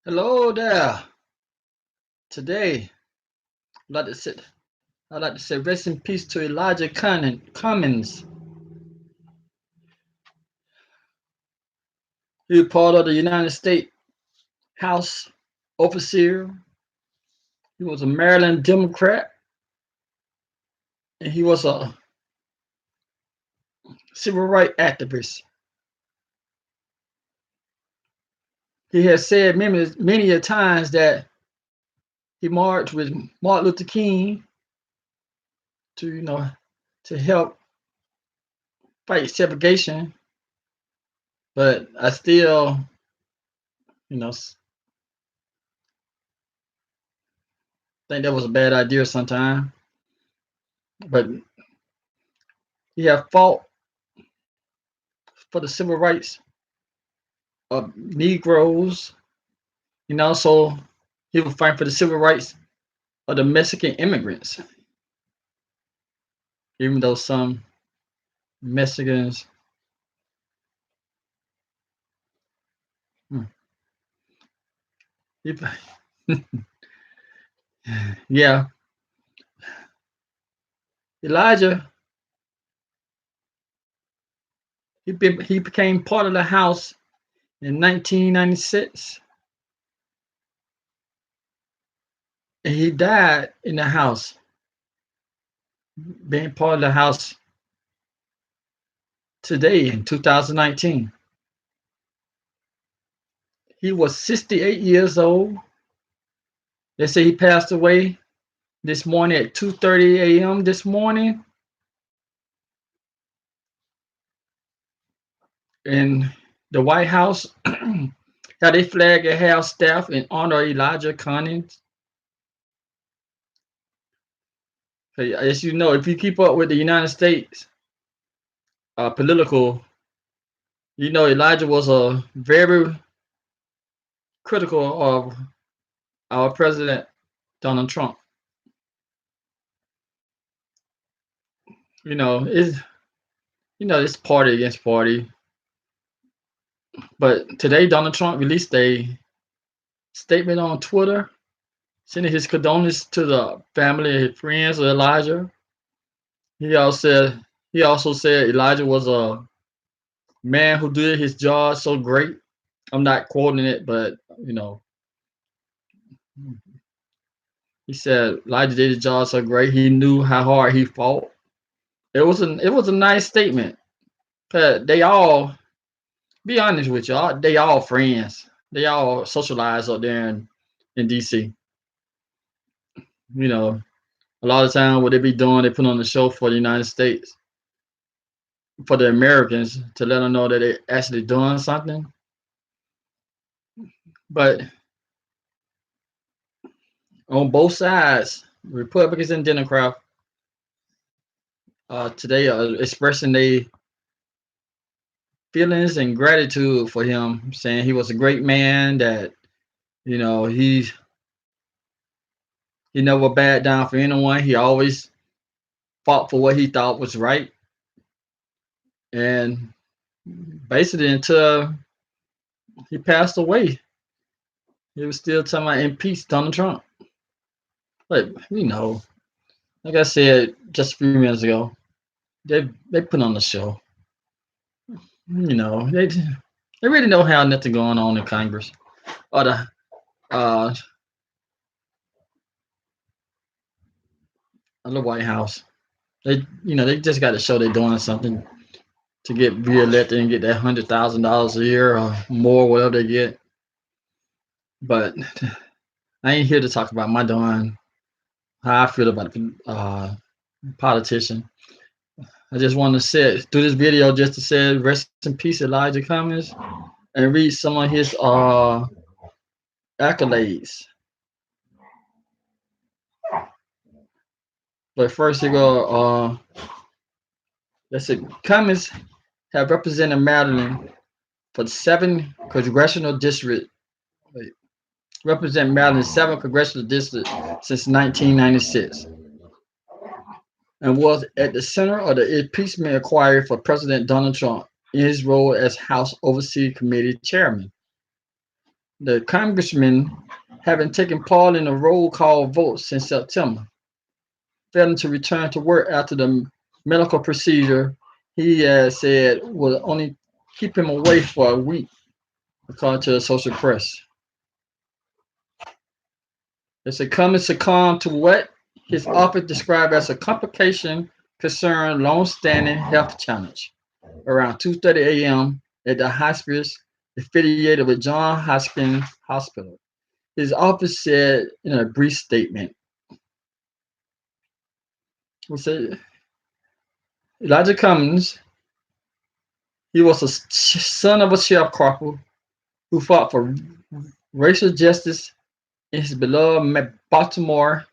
Hello there. Today, I'd like to say, I'd like to say rest in peace to Elijah Cummings. He was part of the United States House Overseer. He was a Maryland Democrat, and he was a civil rights activist. He has said many a times that he marched with Martin Luther King to, to help fight segregation. But I still, think that was a bad idea sometime. But he have fought for the civil rights of Negroes, so he was fighting for the civil rights of the Mexican immigrants, even though some Mexicans, hmm, yeah, Elijah, he became part of the House in 1996, and he died in the House, being part of the House today in 2019. He was 68 years old. They say he passed away this morning at 2:30 a.m. this morning. In the White House, how they flag a house staff in honor of Elijah Cummings. As you know, if you keep up with the United States political, Elijah was a very critical of our president Donald Trump. It's it's party against party. But today, Donald Trump released a statement on Twitter, sending his condolences to the family and friends of Elijah. He also said Elijah was a man who did his job so great. I'm not quoting it, but he said Elijah did his job so great. He knew how hard he fought. It was a nice statement. But they all, be honest with y'all, they all friends. They all socialize up there in DC. You know, a lot of time what they be doing, they put on the show for the United States, for the Americans to let them know that they actually doing something. But on both sides, Republicans and Democrats, today are expressing their feelings and gratitude for him, saying he was a great man. That you know he never backed down for anyone. He always fought for what he thought was right, and basically until he passed away, he was still talking about impeach Donald Trump. But like I said just a few minutes ago, they put on the show. They really don't have nothing going on in Congress or uh the White House. They just got to show they're doing something to get reelected and get that $100,000 a year or more, whatever they get. But I ain't here to talk about my doing how I feel about the politician. I just want to do this video just to say rest in peace, Elijah Cummings, and read some of his accolades. But first, you go. Let's see. Cummings have represented Maryland for 7 congressional districts. Represent Maryland's 7 congressional districts since 1996, and was at the center of the impeachment inquiry for President Donald Trump in his role as House Oversight Committee chairman. The congressman, having taken part in a roll call vote since September, failing to return to work after the medical procedure he had said would only keep him away for a week, according to the social press. They said Cumming succumbed to what his office described as a complication concern long-standing health challenge around 2:30 a.m. at the hospice affiliated with Johns Hopkins Hospital. His office said in a brief statement, we said Elijah Cummings, he was a son of a sharecropper who fought for racial justice in his beloved Baltimore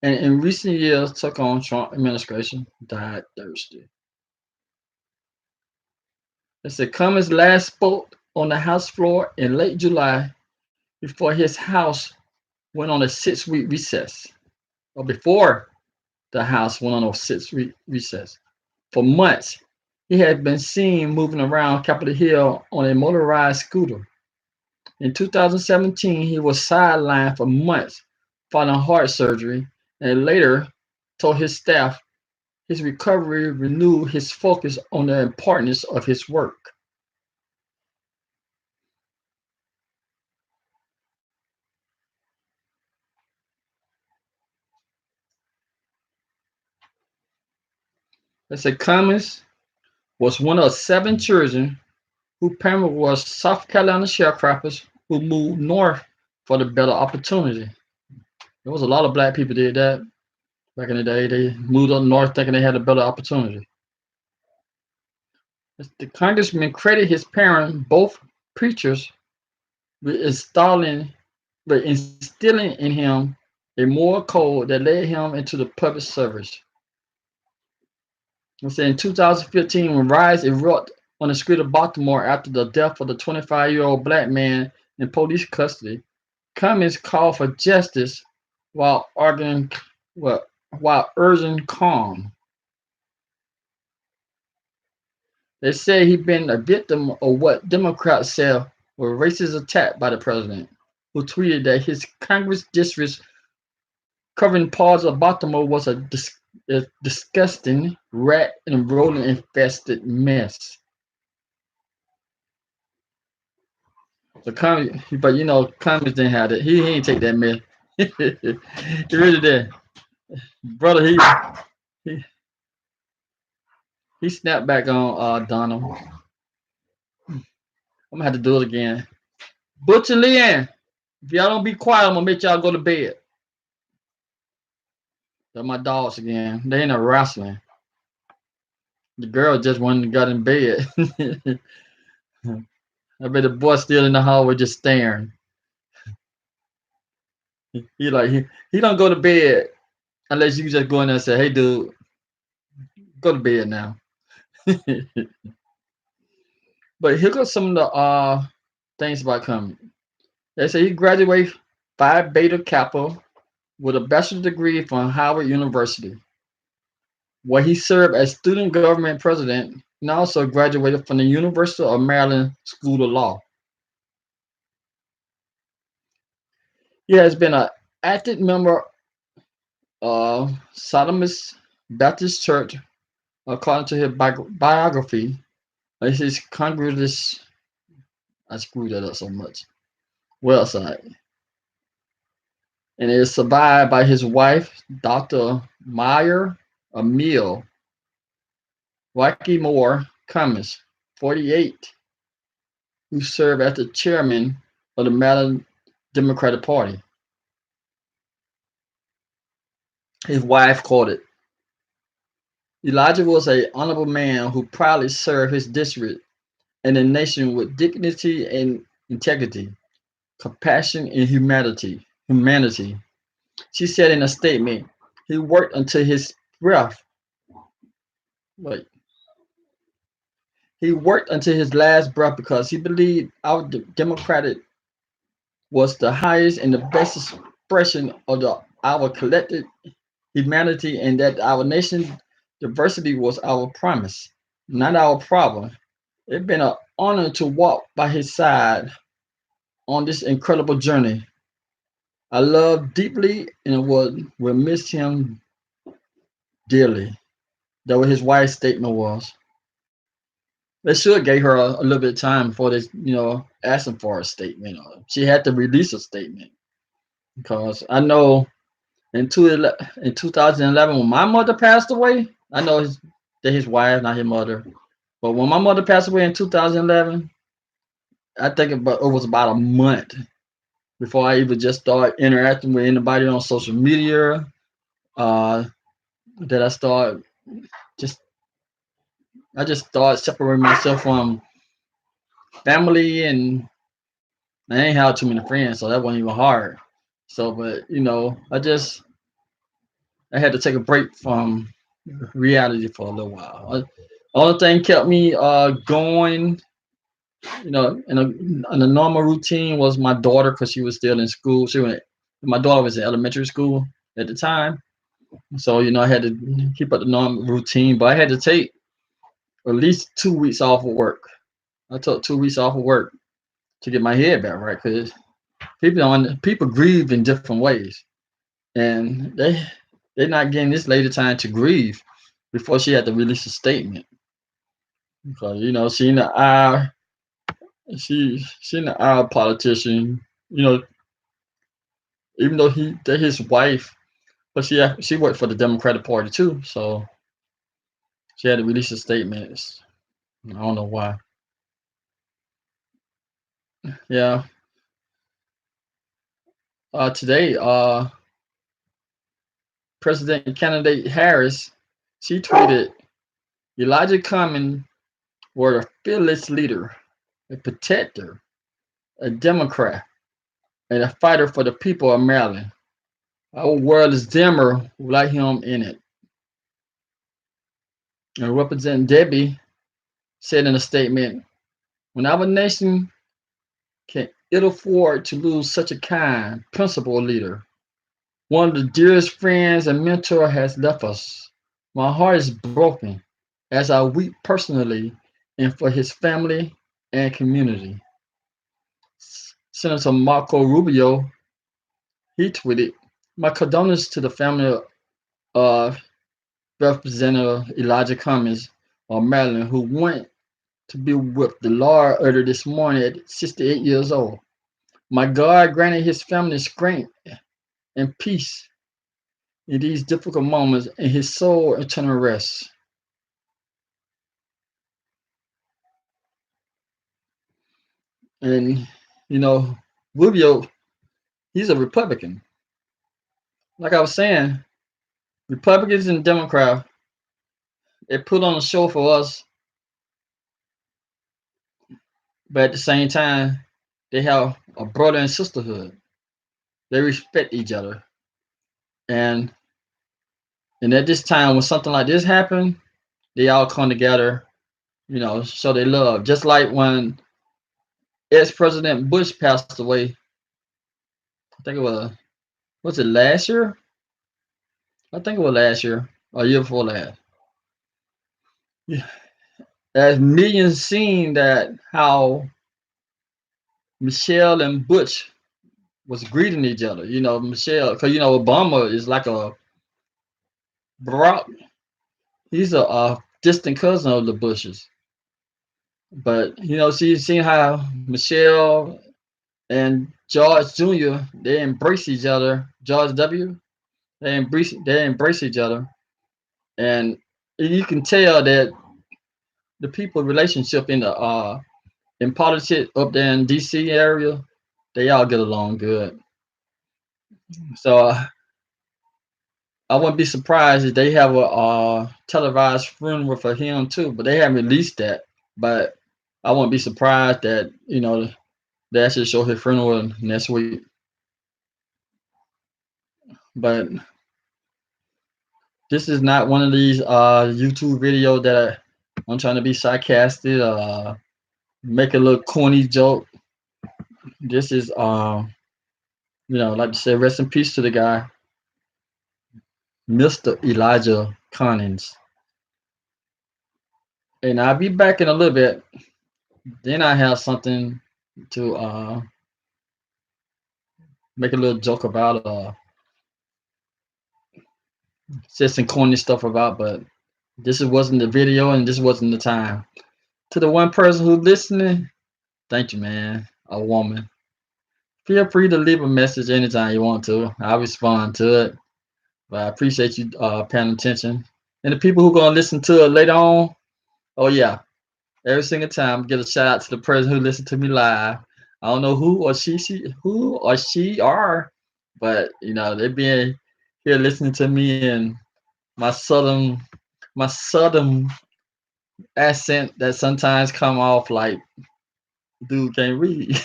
and in recent years took on Trump administration, died Thursday. It said Cummings last spoke on the House floor in late July before his House went on a 6-week recess, or before the House went on a 6-week recess. For months, he had been seen moving around Capitol Hill on a motorized scooter. In 2017, he was sidelined for months following heart surgery and later told his staff his recovery renewed his focus on the importance of his work. They said Cummings was one of 7 children whose parents were South Carolina sharecroppers who moved north for the better opportunity. There was a lot of black people did that back in the day. They moved up north thinking they had a better opportunity. The congressman credited his parents, both preachers, with instilling in him a moral code that led him into the public service. In 2015, when riots erupted on the street of Baltimore after the death of the 25-year-old black man in police custody, Cummings called for justice while arguing, well, while urging calm. They say he'd been a victim of what Democrats say were racist attack by the president, who tweeted that his Congress district covering parts of Baltimore was a disgusting rat and rodent infested mess. So Cummings, but Cummings didn't have it. He ain't take that mess. He really did, brother. He he snapped back on Donald. I'm gonna have to do it again. Butch and Leanne, if y'all don't be quiet, I'm gonna make y'all go to bed. They're my dogs again. They ain't a wrestling. The girl just went and got in bed. I bet the boy still in the hallway just staring. He don't go to bed unless you just go in there and say, "Hey, dude, go to bed now." But here goes some of the things about Cumming. They say he graduated Phi Beta Kappa with a bachelor's degree from Howard University, where he served as student government president and also graduated from the University of Maryland School of Law. He has been an active member of Sodomus Baptist Church, according to his biography. His Congress, I screwed that up so much, website. And it is survived by his wife, Dr. Meyer Emil Waukee Moore Cummings, 48, who served as the chairman of the Maryland Democratic Party. His wife quoted, Elijah was an honorable man who proudly served his district and the nation with dignity and integrity, compassion and humanity. She said in a statement, he worked until his breath. Wait. He worked until his last breath because he believed our democratic was the highest and the best expression of our collective humanity, and that our nation's diversity was our promise, not our problem. It's been an honor to walk by his side on this incredible journey. I love deeply and will miss him dearly. That what his wife's statement was. They should gave her a little bit of time before they, asking for a statement. She had to release a statement because I know in 2011 when my mother passed away, I know that his wife, not his mother, but when my mother passed away in 2011, I think it was about a month before I even just started interacting with anybody on social media. Uh, that just I just started separating myself from family, and I ain't had too many friends, so that wasn't even hard. So, but I had to take a break from reality for a little while. Only thing kept me going, in a normal routine was my daughter because she was still in school. My daughter was in elementary school at the time, so I had to keep up the normal routine. But I had to take at least 2 weeks off of work. I took 2 weeks off of work to get my head back right because people grieve in different ways, and they're not getting this lady time to grieve before she had to release a statement because she in the eye she in the eye politician, you know even though they're his wife, but she worked for the Democratic Party too, so she had to release a statement. I don't know why. Yeah. Today, President candidate Harris, she tweeted, Elijah Cumming were a fearless leader, a protector, a Democrat, and a fighter for the people of Maryland. Our world is dimmer without him in it. And Representative Debbie said in a statement, when our nation can ill afford to lose such a kind, principled leader, one of the dearest friends and mentor has left us. My heart is broken as I weep personally and for his family and community. Senator Marco Rubio, he tweeted, my condolences to the family of Representative Elijah Cummings of Maryland, who went to be with the Lord earlier this morning at 68 years old. My God granted his family strength and peace in these difficult moments, and his soul eternal rest. And you know, Rubio, he's a Republican. Like I was saying, Republicans and Democrats, they put on a show for us, but at the same time, they have a brother and sisterhood. They respect each other. And at this time when something like this happened, they all come together, show they love. Just like when ex-President Bush passed away, I think it was it last year? I think it was last year or year before last. Yeah. As millions seen that how Michelle and Butch was greeting each other. Michelle, because Obama is like a Barack. He's a distant cousin of the Bushes. But she's seen how Michelle and George Jr. they embrace each other. George W. They embrace each other, and you can tell that the people relationship in politics up there in DC area, they all get along good. So I wouldn't be surprised if they have a televised funeral for him too, but they haven't released that. But I wouldn't be surprised that they actually show his funeral next week. But this is not one of these YouTube videos that I'm trying to be sarcastic, make a little corny joke. This is like to say rest in peace to the guy, Mr. Elijah Cummings. And I'll be back in a little bit. Then I have something to make a little joke about said some corny stuff about, but this wasn't the video and this wasn't the time. To the one person who's listening, thank you, man. A woman. Feel free to leave a message anytime you want to. I'll respond to it. But I appreciate you paying attention. And the people who gonna listen to it later on, oh yeah, every single time get a shout out to the person who listened to me live. I don't know who or she are, but you know they being here listening to me and my southern accent that sometimes come off like dude can't read.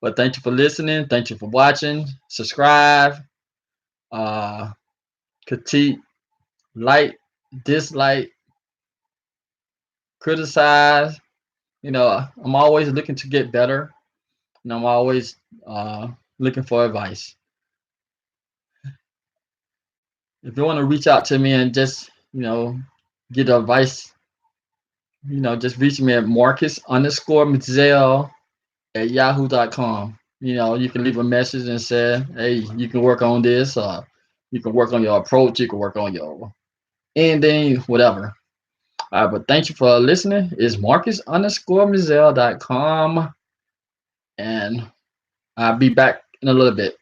But thank you for listening. Thank you for watching. Subscribe, uh, critique, like, dislike, criticize. You know, I'm always looking to get better, and I'm always uh, looking for advice. If you want to reach out to me and just, get advice, just reach me at Marcus underscore Mizel at yahoo.com. You can leave a message and say, hey, you can work on this, you can work on your approach, you can work on your ending, whatever. All right, but thank you for listening. It's Marcus underscore Mizel.com, and I'll be back in a little bit.